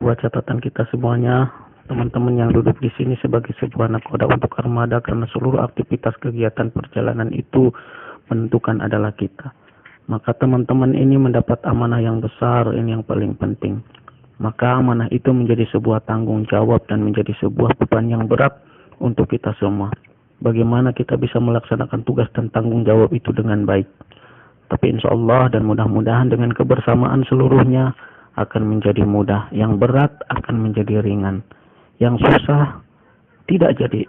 sebuah catatan kita semuanya, teman-teman yang duduk di sini sebagai sebuah nakoda untuk armada, karena seluruh aktivitas kegiatan perjalanan itu menentukan adalah kita. Maka teman-teman ini mendapat amanah yang besar, ini yang paling penting. Maka amanah itu menjadi sebuah tanggung jawab dan menjadi sebuah beban yang berat untuk kita semua. Bagaimana kita bisa melaksanakan tugas dan tanggung jawab itu dengan baik. Tapi insya Allah dan mudah-mudahan dengan kebersamaan seluruhnya akan menjadi mudah. Yang berat akan menjadi ringan. Yang susah tidak jadi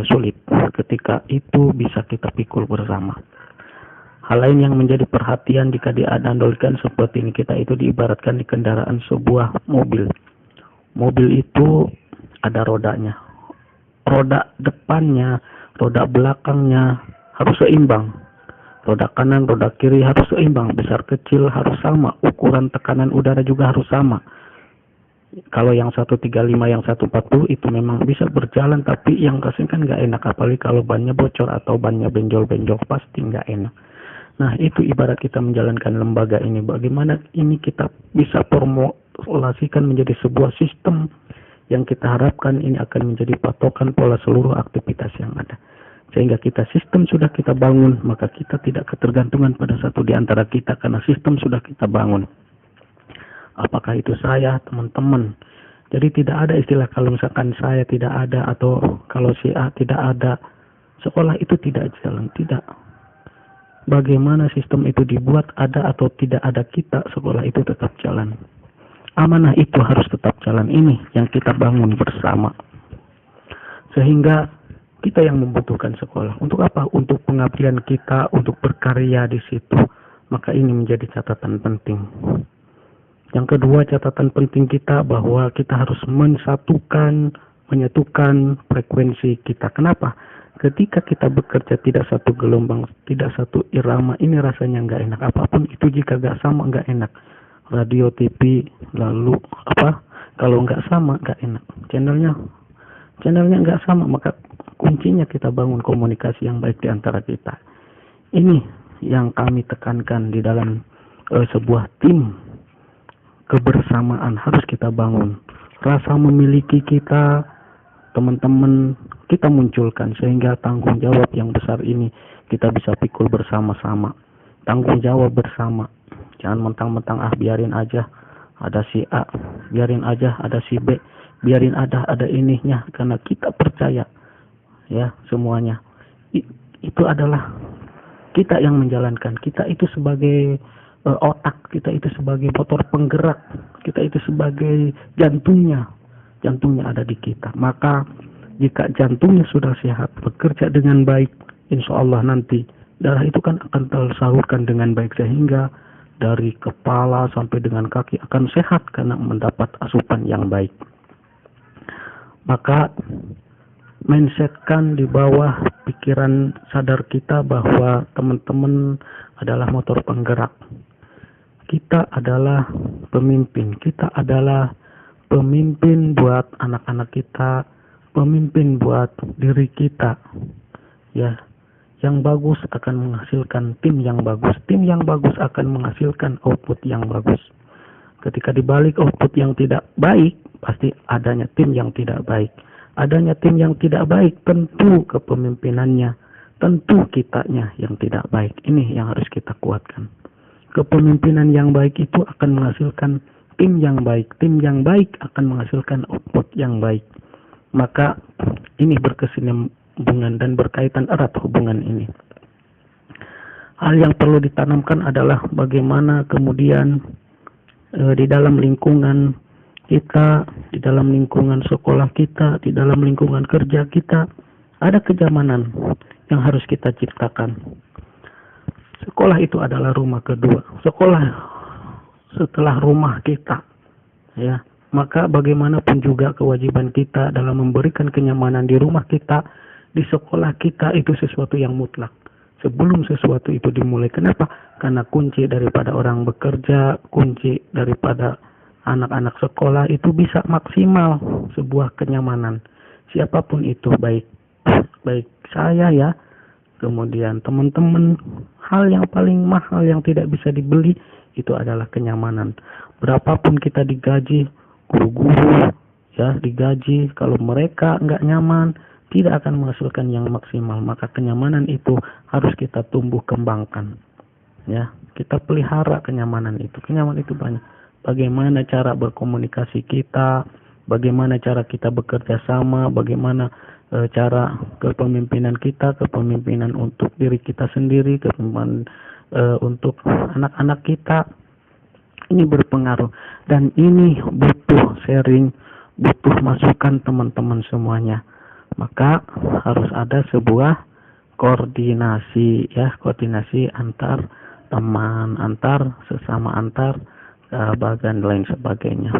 sulit ketika itu bisa kita pikul bersama. Hal lain yang menjadi perhatian jika diandalkan seperti ini, kita itu diibaratkan di kendaraan sebuah mobil. Mobil itu ada rodanya. Roda depannya, roda belakangnya harus seimbang. Roda kanan, roda kiri harus seimbang. Besar kecil harus sama. Ukuran tekanan udara juga harus sama. Kalau yang 135, yang 140 itu memang bisa berjalan, tapi yang kasih kan nggak enak. Apalagi kalau bannya bocor atau bannya benjol-benjol, pasti nggak enak. Nah, itu ibarat kita menjalankan lembaga ini. Bagaimana ini kita bisa formulasikan menjadi sebuah sistem yang kita harapkan ini akan menjadi patokan pola seluruh aktivitas yang ada. Sehingga kita sistem sudah kita bangun, maka kita tidak ketergantungan pada satu di antara kita karena sistem sudah kita bangun. Apakah itu saya, teman-teman? Jadi tidak ada istilah kalau misalkan saya tidak ada atau kalau si A tidak ada, sekolah itu tidak jalan, tidak. Bagaimana sistem itu dibuat, ada atau tidak ada kita, sekolah itu tetap jalan. Amanah itu harus tetap jalan, ini yang kita bangun bersama. Sehingga kita yang membutuhkan sekolah. Untuk apa? Untuk pengabdian kita, untuk berkarya di situ. Maka ini menjadi catatan penting. Yang kedua, catatan penting kita bahwa kita harus menyatukan frekuensi kita. Kenapa? Ketika kita bekerja tidak satu gelombang, tidak satu irama, ini rasanya nggak enak. Apapun itu jika nggak sama nggak enak. Radio, TV, lalu apa? Kalau nggak sama nggak enak. Channelnya nggak sama, maka kuncinya kita bangun komunikasi yang baik di antara kita. Ini yang kami tekankan di dalam sebuah tim. Kebersamaan harus kita bangun. Rasa memiliki kita, teman-teman, kita munculkan sehingga tanggung jawab yang besar ini kita bisa pikul bersama-sama. Tanggung jawab bersama. Jangan mentang-mentang biarin aja ada si A, biarin aja ada si B, biarin ada ininya, karena kita percaya ya semuanya. Itu adalah kita yang menjalankan. Kita itu sebagai otak, kita itu sebagai motor penggerak, kita itu sebagai jantungnya ada di kita. Maka jika jantungnya sudah sehat, bekerja dengan baik, insya Allah nanti darah itu kan akan tersalurkan dengan baik, sehingga dari kepala sampai dengan kaki akan sehat karena mendapat asupan yang baik. Maka mindsetkan di bawah pikiran sadar kita bahwa teman-teman adalah motor penggerak. Kita adalah pemimpin. Kita adalah pemimpin buat anak-anak kita, pemimpin buat diri kita. Ya, yang bagus akan menghasilkan tim yang bagus. Tim yang bagus akan menghasilkan output yang bagus. Ketika dibalik output yang tidak baik, pasti adanya tim yang tidak baik. Adanya tim yang tidak baik, tentu kepemimpinannya, tentu kitanya yang tidak baik. Ini yang harus kita kuatkan. Kepemimpinan yang baik itu akan menghasilkan tim yang baik. Tim yang baik akan menghasilkan output yang baik. Maka ini berkesinambungan dan berkaitan erat hubungan ini. Hal yang perlu ditanamkan adalah bagaimana kemudian di dalam lingkungan kita, di dalam lingkungan sekolah kita, di dalam lingkungan kerja kita, ada kenyamanan yang harus kita ciptakan. Sekolah itu adalah rumah kedua. Sekolah setelah rumah kita. Ya, maka bagaimanapun juga kewajiban kita dalam memberikan kenyamanan di rumah kita, di sekolah kita itu sesuatu yang mutlak. Sebelum sesuatu itu dimulai. Kenapa? Karena kunci daripada orang bekerja, kunci daripada anak-anak sekolah itu bisa maksimal sebuah kenyamanan. Siapapun itu, baik saya ya, kemudian teman-teman, hal yang paling mahal yang tidak bisa dibeli itu adalah kenyamanan. Berapapun kita digaji guru-guru ya digaji, kalau mereka nggak nyaman tidak akan menghasilkan yang maksimal. Maka kenyamanan itu harus kita tumbuh kembangkan, ya kita pelihara kenyamanan itu. Kenyamanan itu banyak. Bagaimana cara berkomunikasi kita, bagaimana cara kita bekerja sama, bagaimana cara kepemimpinan kita, kepemimpinan untuk diri kita sendiri, kepemimpinan untuk anak-anak kita. Ini berpengaruh dan ini butuh sharing, butuh masukan teman-teman semuanya. Maka harus ada sebuah koordinasi, ya, koordinasi antar teman, antar sesama, antar bagian lain sebagainya.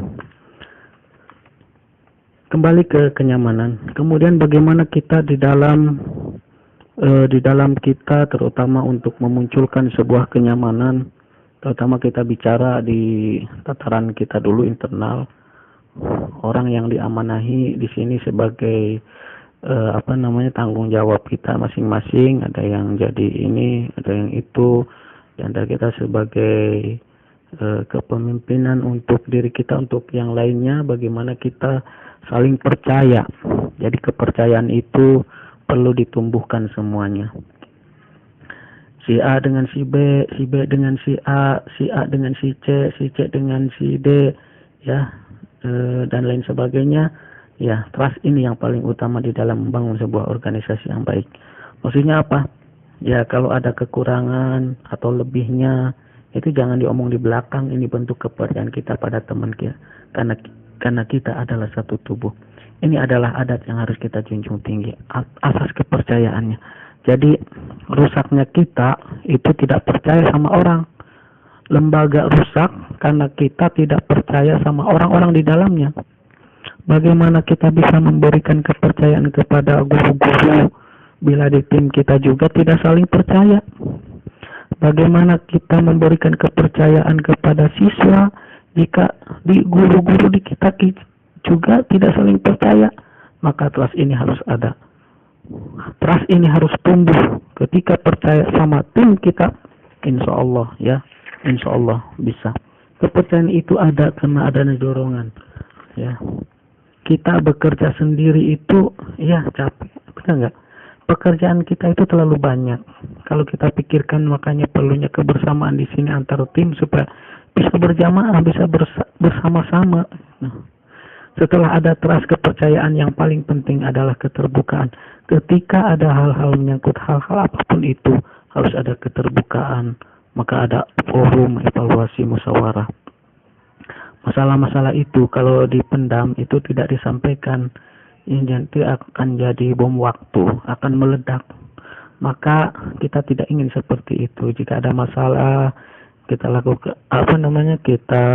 Kembali ke kenyamanan. Kemudian bagaimana kita di dalam kita, terutama untuk memunculkan sebuah kenyamanan, terutama kita bicara di tataran kita dulu internal. Orang yang diamanahi di sini sebagai tanggung jawab kita masing-masing. Ada yang jadi ini, ada yang itu, dan ada kita sebagai kepemimpinan untuk diri kita, untuk yang lainnya. Bagaimana kita saling percaya. Jadi kepercayaan itu perlu ditumbuhkan semuanya. Si A dengan si B, si B dengan si A dengan si C dengan si D, ya, dan lain sebagainya. Ya, trust ini yang paling utama di dalam membangun sebuah organisasi yang baik. Maksudnya apa? Ya, kalau ada kekurangan atau lebihnya, itu jangan diomong di belakang. Ini bentuk kepercayaan kita pada teman kita. Karena kita adalah satu tubuh. Ini adalah adat yang harus kita junjung tinggi. Asas kepercayaannya. Jadi rusaknya kita itu tidak percaya sama orang. Lembaga rusak karena kita tidak percaya sama orang-orang di dalamnya. Bagaimana kita bisa memberikan kepercayaan kepada guru-guru bila di tim kita juga tidak saling percaya? Bagaimana kita memberikan kepercayaan kepada siswa jika di guru-guru di kita juga tidak saling percaya? Maka trust ini harus ada. Trust ini harus tumbuh. Ketika percaya sama tim kita, insya Allah, ya, insya Allah bisa. Kepercayaan itu ada karena adanya dorongan, ya. Kita bekerja sendiri itu, ya, capek, benar nggak? Pekerjaan kita itu terlalu banyak. Kalau kita pikirkan, makanya perlunya kebersamaan di sini antar tim supaya bisa berjamaah, bisa bersama-sama. Nah, setelah ada trust, kepercayaan, yang paling penting adalah keterbukaan. Ketika ada hal-hal menyangkut hal-hal apapun itu, harus ada keterbukaan. Maka ada forum, evaluasi, musyawarah. Masalah-masalah itu kalau dipendam, itu tidak disampaikan, ini nanti akan jadi bom waktu, akan meledak. Maka kita tidak ingin seperti itu. Jika ada masalah, kita lakukan kita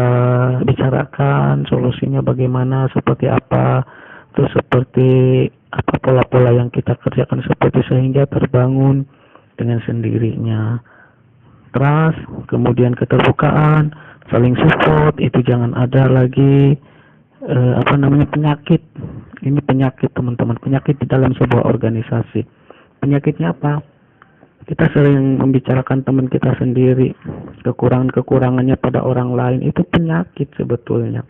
bicarakan solusinya bagaimana, seperti apa, terus seperti apa pola-pola yang kita kerjakan seperti sehingga terbangun dengan sendirinya. Trust, kemudian keterbukaan, saling support, itu jangan ada lagi penyakit. Ini penyakit, teman-teman, penyakit di dalam sebuah organisasi. Penyakitnya apa? Kita sering membicarakan teman kita sendiri, kekurangan-kekurangannya pada orang lain. Itu penyakit sebetulnya.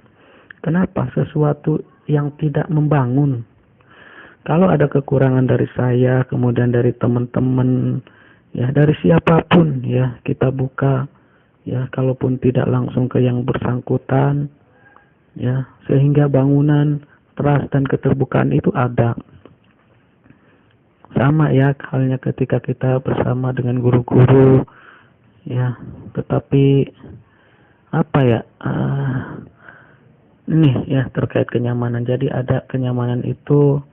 Kenapa? Sesuatu yang tidak membangun. Kalau ada kekurangan dari saya, kemudian dari teman-teman, ya, dari siapapun, ya, kita buka, ya, kalaupun tidak langsung ke yang bersangkutan, ya, sehingga bangunan trust dan keterbukaan itu ada. Sama, ya, halnya ketika kita bersama dengan guru-guru, ya, tetapi ini, ya, terkait kenyamanan. Jadi ada kenyamanan itu,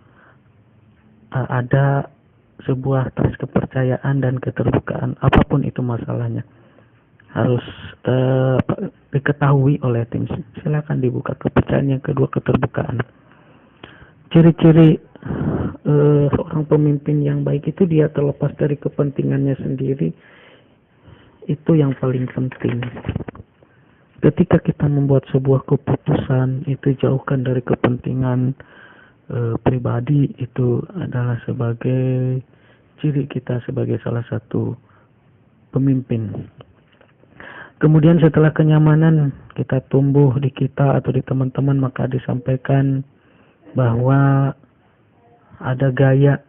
ada sebuah trust, kepercayaan, dan keterbukaan. Apapun itu masalahnya harus diketahui oleh tim. Silakan dibuka. Kepercayaan yang kedua, keterbukaan. Ciri-ciri seorang pemimpin yang baik itu dia terlepas dari kepentingannya sendiri. Itu yang paling penting. Ketika kita membuat sebuah keputusan, itu jauhkan dari kepentingan pribadi. Itu adalah sebagai ciri kita sebagai salah satu pemimpin. Kemudian setelah kenyamanan kita tumbuh di kita atau di teman-teman, maka disampaikan bahwa ada gaya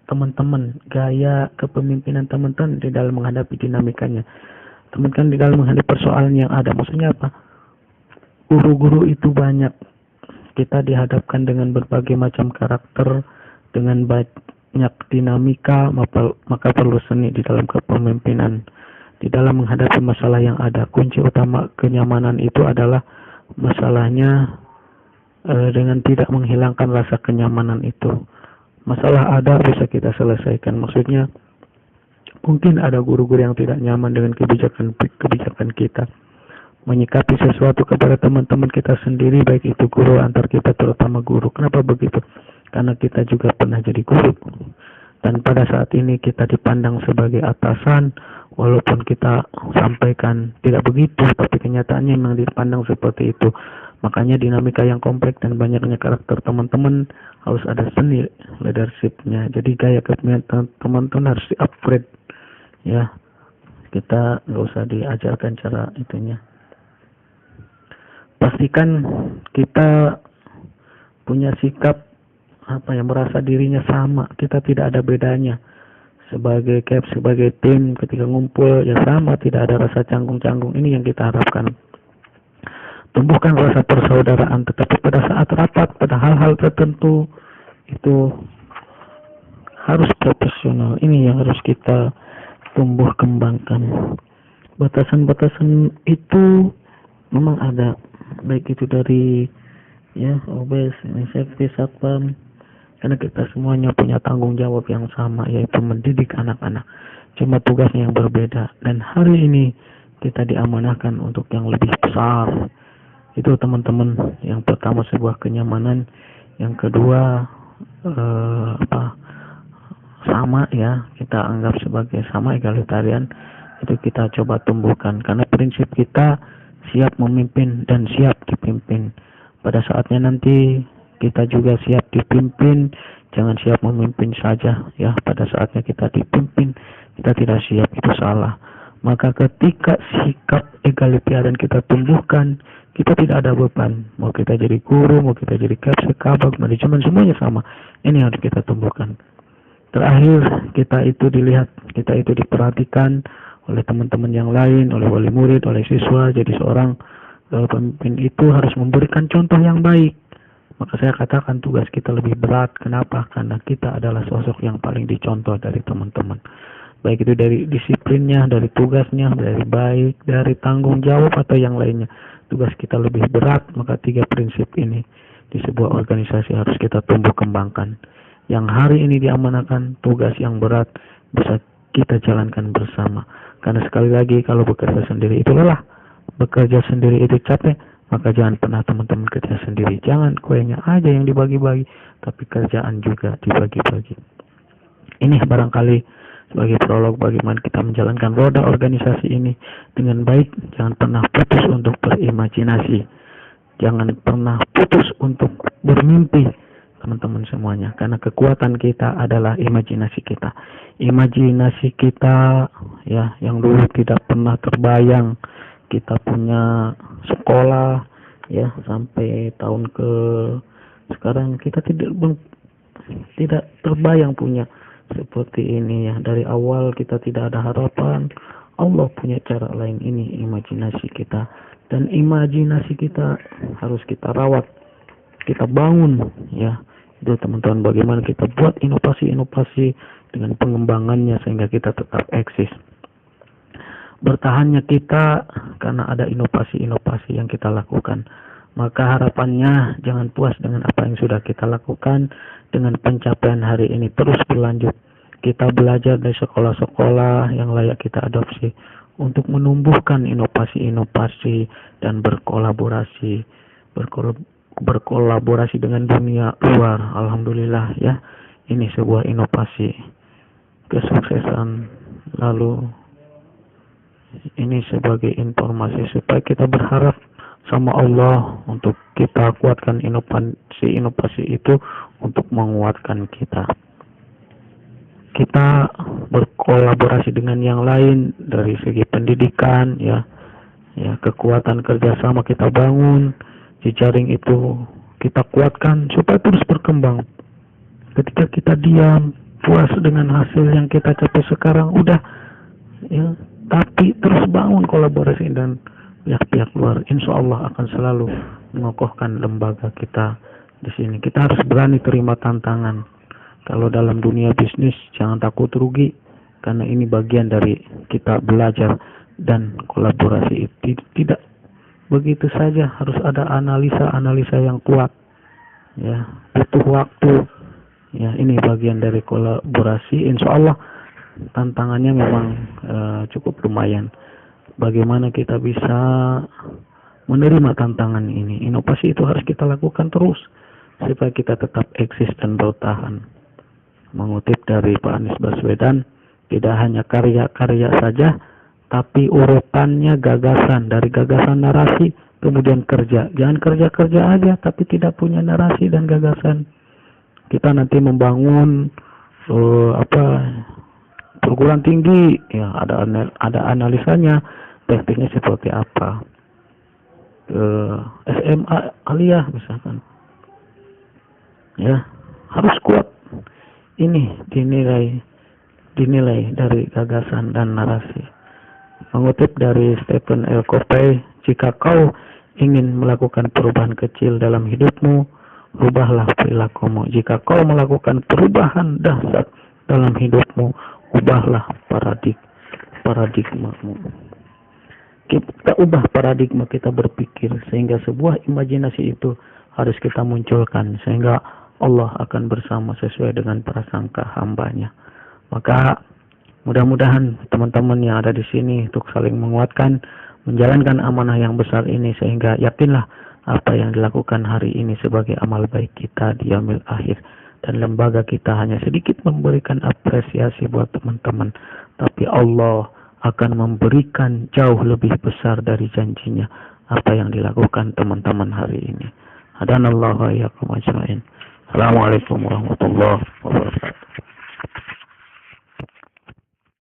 teman-teman, gaya kepemimpinan teman-teman di dalam menghadapi dinamikanya. Teman-teman di dalam menghadapi persoalan yang ada. Maksudnya apa? Guru-guru itu banyak. Kita dihadapkan dengan berbagai macam karakter, dengan banyak dinamika, maka perlu seni di dalam kepemimpinan. Di dalam menghadapi masalah yang ada, kunci utama kenyamanan itu adalah masalahnya dengan tidak menghilangkan rasa kenyamanan itu. Masalah ada bisa kita selesaikan. Maksudnya mungkin ada guru-guru yang tidak nyaman dengan kebijakan kita. Menyikapi sesuatu kepada teman-teman kita sendiri, baik itu guru antar kita, terutama guru. Kenapa begitu? Karena kita juga pernah jadi guru. Dan pada saat ini kita dipandang sebagai atasan, walaupun kita sampaikan tidak begitu, tapi kenyataannya memang dipandang seperti itu. Makanya dinamika yang kompleks dan banyaknya karakter teman-teman harus ada seni leadershipnya. Jadi gaya kepemimpinan teman-teman harus di-upgrade. Ya, kita nggak usah diajarkan cara itunya. Pastikan kita punya sikap merasa dirinya sama, kita tidak ada bedanya. Sebagai sebagai tim ketika ngumpul ya sama, tidak ada rasa canggung-canggung. Ini yang kita harapkan. Tumbuhkan rasa persaudaraan, tetapi pada saat rapat, pada hal-hal tertentu itu harus profesional. Ini yang harus kita tumbuh kembangkan. Batasan-batasan itu memang ada, baik itu dari OBS, safety, satpam, karena kita semuanya punya tanggung jawab yang sama, yaitu mendidik anak-anak. Cuma tugasnya yang berbeda. Dan hari ini kita diamanahkan untuk yang lebih besar. Itu teman-teman, yang pertama sebuah kenyamanan, yang kedua sama ya, kita anggap sebagai sama, egalitarian. Itu kita coba tumbuhkan, karena prinsip kita siap memimpin dan siap dipimpin. Pada saatnya nanti kita juga siap dipimpin, jangan siap memimpin saja ya. Pada saatnya kita dipimpin, kita tidak siap, itu salah. Maka ketika sikap egalitarian kita tumbuhkan, kita tidak ada beban. Mau kita jadi guru, mau kita jadi kabag, manajemen, semuanya sama. Ini harus kita tumbuhkan. Terakhir, kita itu dilihat, kita itu diperhatikan oleh teman-teman yang lain, oleh wali murid, oleh siswa. Jadi seorang pemimpin itu harus memberikan contoh yang baik. Maka saya katakan tugas kita lebih berat. Kenapa? Karena kita adalah sosok yang paling dicontoh dari teman-teman. Baik itu dari disiplinnya, dari tugasnya, dari baik, dari tanggung jawab atau yang lainnya. Tugas kita lebih berat, maka 3 prinsip ini di sebuah organisasi harus kita tumbuh kembangkan. Yang hari ini diamanahkan, tugas yang berat bisa kita jalankan bersama. Karena sekali lagi, kalau bekerja sendiri itu lelah, bekerja sendiri itu capek, maka jangan pernah teman-teman kerja sendiri. Jangan kuenya aja yang dibagi-bagi, tapi kerjaan juga dibagi-bagi. Ini barangkali sebagai prolog bagaimana kita menjalankan roda organisasi ini dengan baik. Jangan pernah putus untuk berimajinasi. Jangan pernah putus untuk bermimpi, teman-teman semuanya. Karena kekuatan kita adalah imajinasi kita. Imajinasi kita ya, yang dulu tidak pernah terbayang. Kita punya sekolah ya sampai tahun ke sekarang, kita tidak terbayang punya seperti ini ya. Dari awal kita tidak ada harapan, Allah punya cara lain. Ini imajinasi kita, dan imajinasi kita harus kita rawat, kita bangun ya. Itu teman-teman, bagaimana kita buat inovasi-inovasi dengan pengembangannya sehingga kita tetap eksis. Bertahannya kita karena ada inovasi-inovasi yang kita lakukan. Maka harapannya jangan puas dengan apa yang sudah kita lakukan. Dengan pencapaian hari ini terus berlanjut. Kita belajar dari sekolah-sekolah yang layak kita adopsi untuk menumbuhkan inovasi-inovasi dan berkolaborasi dengan dunia luar. Alhamdulillah ya, ini sebuah inovasi kesuksesan. Lalu ini sebagai informasi supaya kita berharap sama Allah untuk kita kuatkan inovasi itu untuk menguatkan kita. kita berkolaborasi dengan yang lain dari segi pendidikan, ya, kekuatan kerjasama kita bangun, jejaring itu kita kuatkan supaya terus berkembang. Ketika kita diam, puas dengan hasil yang kita capai sekarang, udah, ya, tapi terus bangun kolaborasi dan pihak-pihak luar, insya Allah akan selalu mengokohkan lembaga kita di sini. Kita harus berani terima tantangan. Kalau dalam dunia bisnis, jangan takut rugi, karena ini bagian dari kita belajar. Dan kolaborasi itu tidak begitu saja, harus ada analisa yang kuat, ya, butuh waktu, ya. Ini bagian dari kolaborasi. Insya Allah tantangannya memang cukup lumayan. Bagaimana kita bisa menerima tantangan ini? Inovasi itu harus kita lakukan terus supaya kita tetap eksis dan bertahan. Mengutip dari Pak Anies Baswedan, tidak hanya karya-karya saja, tapi urutannya gagasan, dari gagasan narasi kemudian kerja. Jangan kerja-kerja aja tapi tidak punya narasi dan gagasan. Kita nanti membangun perguruan tinggi, ya, ada analisanya, tekniknya seperti apa. SMA aliyah misalkan, ya, harus kuat. Ini dinilai dari gagasan dan narasi. Mengutip dari Stephen L. Covey, jika kau ingin melakukan perubahan kecil dalam hidupmu, rubahlah perilakumu. Jika kau melakukan perubahan dahsyat dalam hidupmu, ubahlah paradigmamu. Kita ubah paradigma kita berpikir, sehingga sebuah imajinasi itu harus kita munculkan, sehingga Allah akan bersama sesuai dengan prasangka hambanya. Maka mudah-mudahan teman-teman yang ada di sini untuk saling menguatkan, menjalankan amanah yang besar ini, sehingga yakinlah apa yang dilakukan hari ini sebagai amal baik kita di yaumil akhir. Dan lembaga kita hanya sedikit memberikan apresiasi buat teman-teman, tapi Allah akan memberikan jauh lebih besar dari janjinya apa yang dilakukan teman-teman hari ini. Hadanallahu wa iyyakum ajmain. Assalamualaikum warahmatullahi wabarakatuh.